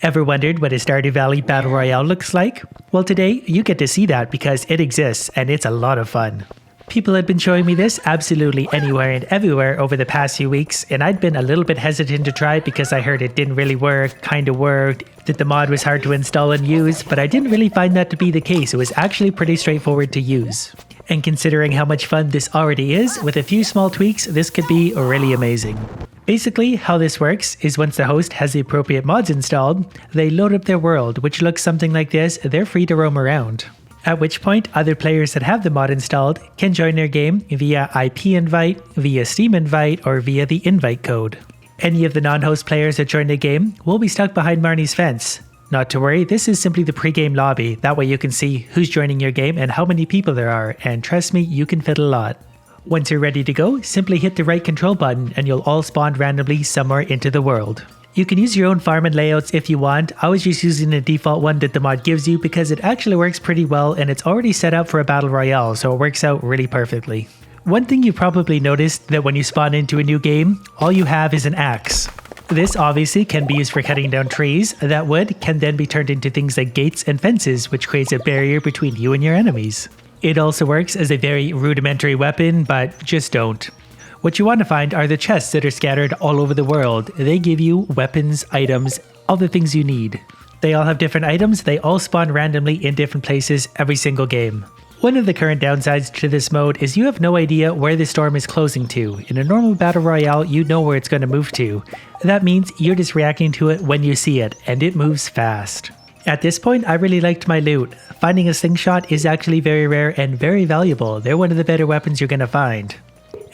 Ever wondered what a Stardew Valley Battle Royale looks like? Well, today you get to see that because it exists and it's a lot of fun. People had been showing me this absolutely anywhere and everywhere over the past few weeks, and I'd been a little bit hesitant to try because I heard it didn't really work, kinda worked, that the mod was hard to install and use, but I didn't really find that to be the case. It was actually pretty straightforward to use. And considering how much fun this already is, with a few small tweaks, this could be really amazing. Basically, how this works is once the host has the appropriate mods installed, they load up their world, which looks something like this. They're free to roam around. At which point, other players that have the mod installed can join their game via IP invite, via Steam invite, or via the invite code. Any of the non-host players that join the game will be stuck behind Marnie's fence. Not to worry, this is simply the pre-game lobby. That way you can see who's joining your game and how many people there are, and trust me, you can fit a lot. Once you're ready to go, simply hit the right control button and you'll all spawn randomly somewhere into the world. You can use your own farm and layouts if you want. I was just using the default one that the mod gives you because it actually works pretty well and it's already set up for a battle royale, so it works out really perfectly. One thing you probably noticed that when you spawn into a new game, all you have is an axe. This obviously can be used for cutting down trees. That wood can then be turned into things like gates and fences, which creates a barrier between you and your enemies. It also works as a very rudimentary weapon, but just don't. What you want to find are the chests that are scattered all over the world. They give you weapons, items, all the things you need. They all have different items, they all spawn randomly in different places every single game. One of the current downsides to this mode is you have no idea where the storm is closing to. In a normal battle royale, you know where it's going to move to. That means you're just reacting to it when you see it, and it moves fast. At this point, I really liked my loot. Finding a slingshot is actually very rare and very valuable. They're one of the better weapons you're going to find.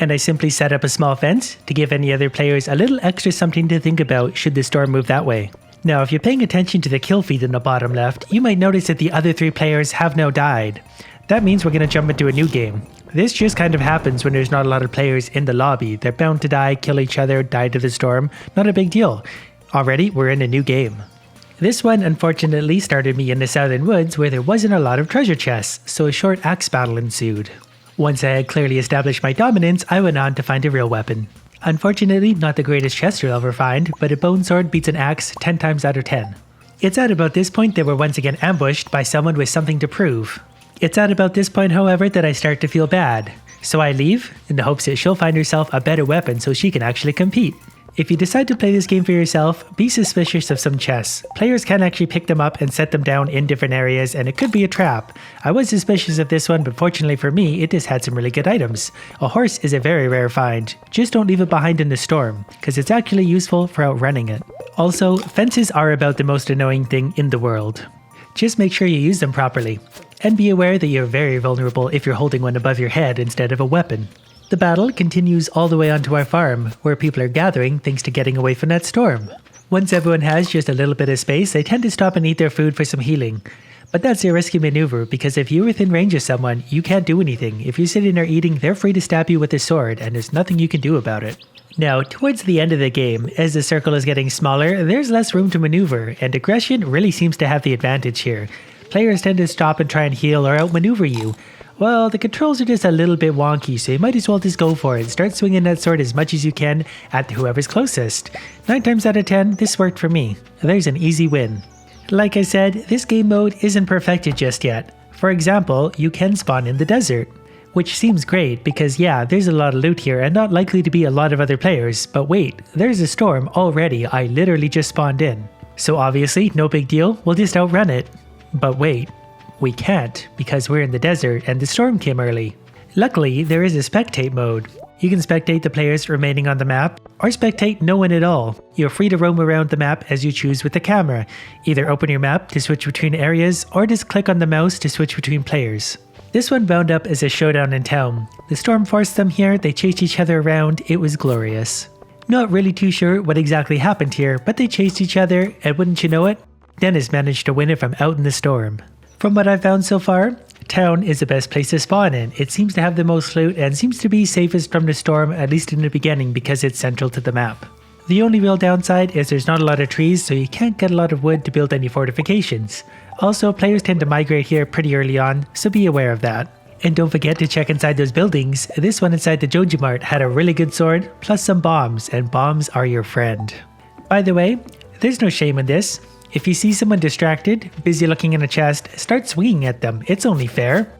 And I simply set up a small fence to give any other players a little extra something to think about should the storm move that way. Now, if you're paying attention to the kill feed in the bottom left, you might notice that the other 3 players have now died. That means we're going to jump into a new game. This just kind of happens when there's not a lot of players in the lobby. They're bound to die, kill each other, die to the storm. Not a big deal. Already, we're in a new game. This one unfortunately started me in the southern woods where there wasn't a lot of treasure chests, so a short axe battle ensued. Once I had clearly established my dominance, I went on to find a real weapon. Unfortunately, not the greatest chest you'll ever find, but a bone sword beats an axe 10 times out of 10. It's at about this point that we're once again ambushed by someone with something to prove. It's at about this point, however, that I start to feel bad. So I leave, in the hopes that she'll find herself a better weapon so she can actually compete. If you decide to play this game for yourself, be suspicious of some chests. Players can actually pick them up and set them down in different areas, and it could be a trap. I was suspicious of this one, but fortunately for me, it just had some really good items. A horse is a very rare find. Just don't leave it behind in the storm, because it's actually useful for outrunning it. Also, fences are about the most annoying thing in the world. Just make sure you use them properly. And be aware that you're very vulnerable if you're holding one above your head instead of a weapon. The battle continues all the way onto our farm, where people are gathering thanks to getting away from that storm. Once everyone has just a little bit of space, they tend to stop and eat their food for some healing. But that's a risky maneuver because if you're within range of someone, you can't do anything. If you're sitting there eating, they're free to stab you with a sword, and there's nothing you can do about it. Now, towards the end of the game, as the circle is getting smaller, there's less room to maneuver, and aggression really seems to have the advantage here. Players tend to stop and try and heal or outmaneuver you. Well, the controls are just a little bit wonky, so you might as well just go for it. Start swinging that sword as much as you can at whoever's closest. 9 times out of 10, this worked for me. There's an easy win. Like I said, this game mode isn't perfected just yet. For example, you can spawn in the desert. Which seems great because yeah, there's a lot of loot here and not likely to be a lot of other players. But wait, there's a storm already. I literally just spawned in. So obviously, no big deal, we'll just outrun it. But wait. We can't, because we're in the desert and the storm came early. Luckily, there is a spectate mode. You can spectate the players remaining on the map, or spectate no one at all. You're free to roam around the map as you choose with the camera. Either open your map to switch between areas, or just click on the mouse to switch between players. This one wound up as a showdown in town. The storm forced them here, they chased each other around, it was glorious. Not really too sure what exactly happened here, but they chased each other, and wouldn't you know it, Dennis managed to win it from out in the storm. From what I've found so far, town is the best place to spawn in. It seems to have the most loot and seems to be safest from the storm, at least in the beginning because it's central to the map. The only real downside is there's not a lot of trees, so you can't get a lot of wood to build any fortifications. Also, players tend to migrate here pretty early on, so be aware of that. And don't forget to check inside those buildings. This one inside the Joji Mart had a really good sword, plus some bombs, and bombs are your friend. By the way, there's no shame in this. If you see someone distracted, busy looking in a chest, start swinging at them. It's only fair.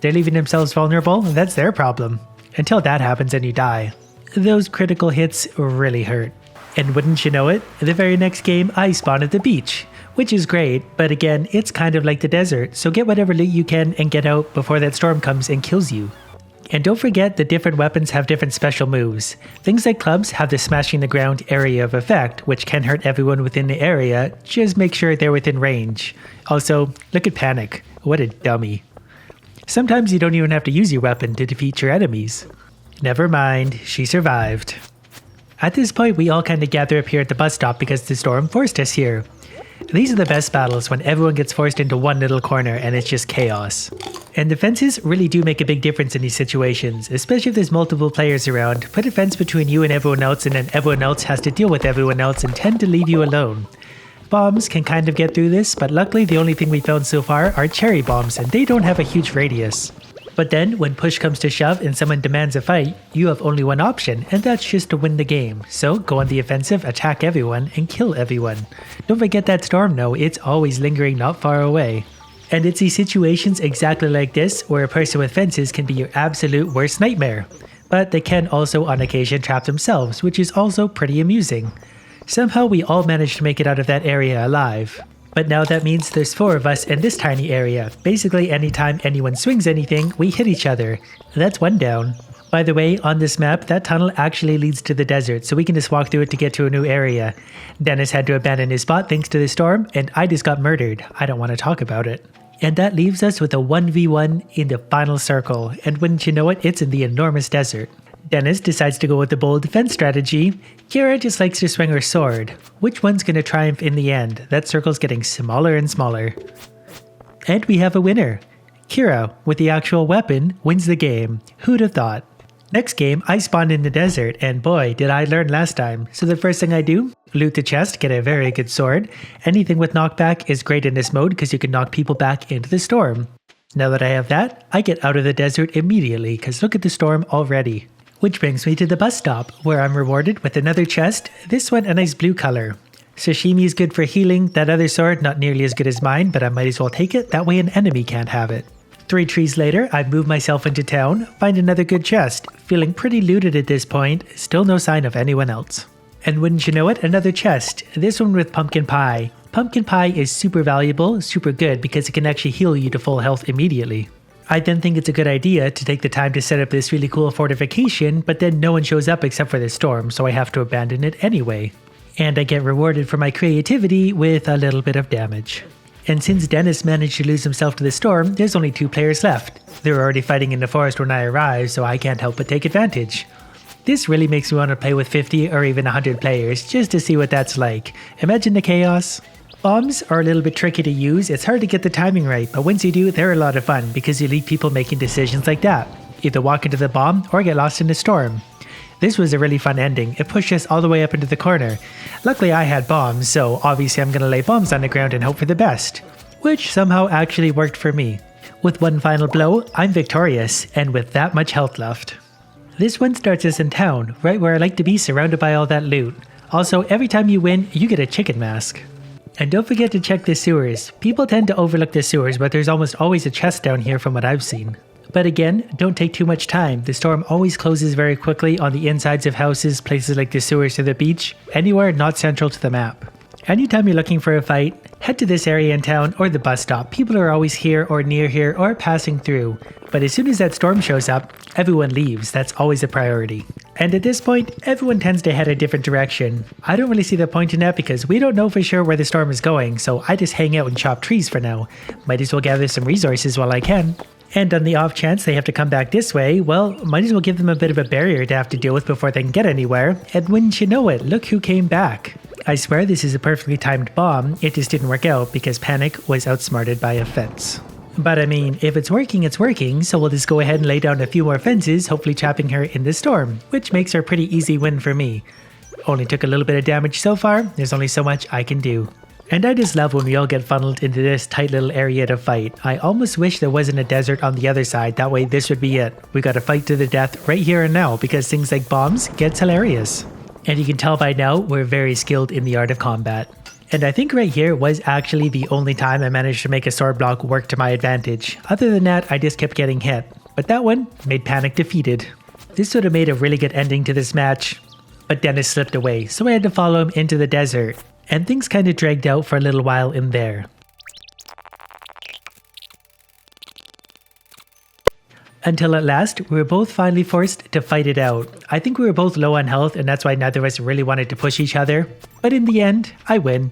They're leaving themselves vulnerable, that's their problem. Until that happens and you die. Those critical hits really hurt. And wouldn't you know it, the very next game I spawn at the beach. Which is great, but again, it's kind of like the desert, so get whatever loot you can and get out before that storm comes and kills you. And don't forget that different weapons have different special moves. Things like clubs have the smashing the ground area of effect, which can hurt everyone within the area, just make sure they're within range. Also, look at Panic, what a dummy. Sometimes you don't even have to use your weapon to defeat your enemies. Never mind, she survived. At this point we all kind of gather up here at the bus stop because the storm forced us here. These are the best battles when everyone gets forced into one little corner and it's just chaos. And the fences really do make a big difference in these situations, especially if there's multiple players around. Put a fence between you and everyone else and then everyone else has to deal with everyone else and tend to leave you alone. Bombs can kind of get through this, but luckily the only thing we found so far are cherry bombs and they don't have a huge radius. But then, when push comes to shove and someone demands a fight, you have only one option, and that's just to win the game. So go on the offensive, attack everyone, and kill everyone. Don't forget that storm though, it's always lingering not far away. And it's these situations exactly like this where a person with fences can be your absolute worst nightmare. But they can also on occasion trap themselves, which is also pretty amusing. Somehow we all managed to make it out of that area alive. But now that means there's 4 of us in this tiny area. Basically anytime anyone swings anything, we hit each other. That's 1 down. By the way, on this map, that tunnel actually leads to the desert, so we can just walk through it to get to a new area. Dennis had to abandon his spot thanks to the storm, and I just got murdered. I don't want to talk about it. And that leaves us with a 1v1 in the final circle, and wouldn't you know it, it's in the enormous desert. Dennis decides to go with the bold defense strategy. Kira just likes to swing her sword. Which one's going to triumph in the end? That circle's getting smaller and smaller. And we have a winner. Kira, with the actual weapon, wins the game. Who'd have thought? Next game, I spawned in the desert, and boy, did I learn last time. So the first thing I do, loot the chest, get a very good sword. Anything with knockback is great in this mode because you can knock people back into the storm. Now that I have that, I get out of the desert immediately because look at the storm already. Which brings me to the bus stop, where I'm rewarded with another chest, this one a nice blue color. Sashimi is good for healing, that other sword not nearly as good as mine, but I might as well take it, that way an enemy can't have it. 3 trees later, I move myself into town, find another good chest, feeling pretty looted at this point, still no sign of anyone else. And wouldn't you know it, another chest, this one with pumpkin pie. Pumpkin pie is super valuable, super good because it can actually heal you to full health immediately. I then think it's a good idea to take the time to set up this really cool fortification, but then no one shows up except for the storm, so I have to abandon it anyway. And I get rewarded for my creativity with a little bit of damage. And since Dennis managed to lose himself to the storm, there's only 2 players left. They're already fighting in the forest when I arrive, so I can't help but take advantage. This really makes me want to play with 50 or even 100 players just to see what that's like. Imagine the chaos. Bombs are a little bit tricky to use, it's hard to get the timing right, but once you do, they're a lot of fun because you leave people making decisions like that. Either walk into the bomb or get lost in the storm. This was a really fun ending, it pushed us all the way up into the corner. Luckily I had bombs, so obviously I'm gonna lay bombs on the ground and hope for the best. Which somehow actually worked for me. With one final blow, I'm victorious, and with that much health left. This one starts us in town, right where I like to be surrounded by all that loot. Also, every time you win, you get a chicken mask. And don't forget to check the sewers. People tend to overlook the sewers, but there's almost always a chest down here from what I've seen. But again, don't take too much time. The storm always closes very quickly on the insides of houses, places like the sewers to the beach, anywhere not central to the map. Anytime you're looking for a fight, head to this area in town or the bus stop. People are always here or near here or passing through. But as soon as that storm shows up, everyone leaves. That's always a priority. And at this point, everyone tends to head a different direction. I don't really see the point in that because we don't know for sure where the storm is going, so I just hang out and chop trees for now. Might as well gather some resources while I can. And on the off chance they have to come back this way, well, might as well give them a bit of a barrier to have to deal with before they can get anywhere. And wouldn't you know it, look who came back. I swear this is a perfectly timed bomb, it just didn't work out because Panic was outsmarted by a fence. But I mean, if it's working, so we'll just go ahead and lay down a few more fences, hopefully trapping her in the storm, which makes her a pretty easy win for me. Only took a little bit of damage so far, there's only so much I can do. And I just love when we all get funneled into this tight little area to fight. I almost wish there wasn't a desert on the other side, that way this would be it. We gotta fight to the death right here and now because things like bombs gets hilarious. And you can tell by now, we're very skilled in the art of combat. And I think right here was actually the only time I managed to make a sword block work to my advantage. Other than that, I just kept getting hit. But that one made Panic defeated. This would have made a really good ending to this match. But Dennis slipped away, so I had to follow him into the desert. And things kind of dragged out for a little while in there. Until at last, we were both finally forced to fight it out. I think we were both low on health and that's why neither of us really wanted to push each other. But in the end, I win.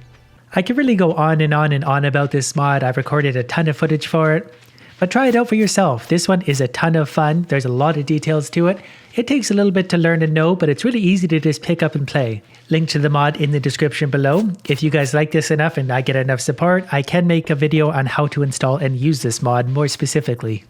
I could really go on and on and on about this mod. I've recorded a ton of footage for it. But try it out for yourself. This one is a ton of fun. There's a lot of details to it. It takes a little bit to learn and know, but it's really easy to just pick up and play. Link to the mod in the description below. If you guys like this enough and I get enough support, I can make a video on how to install and use this mod more specifically.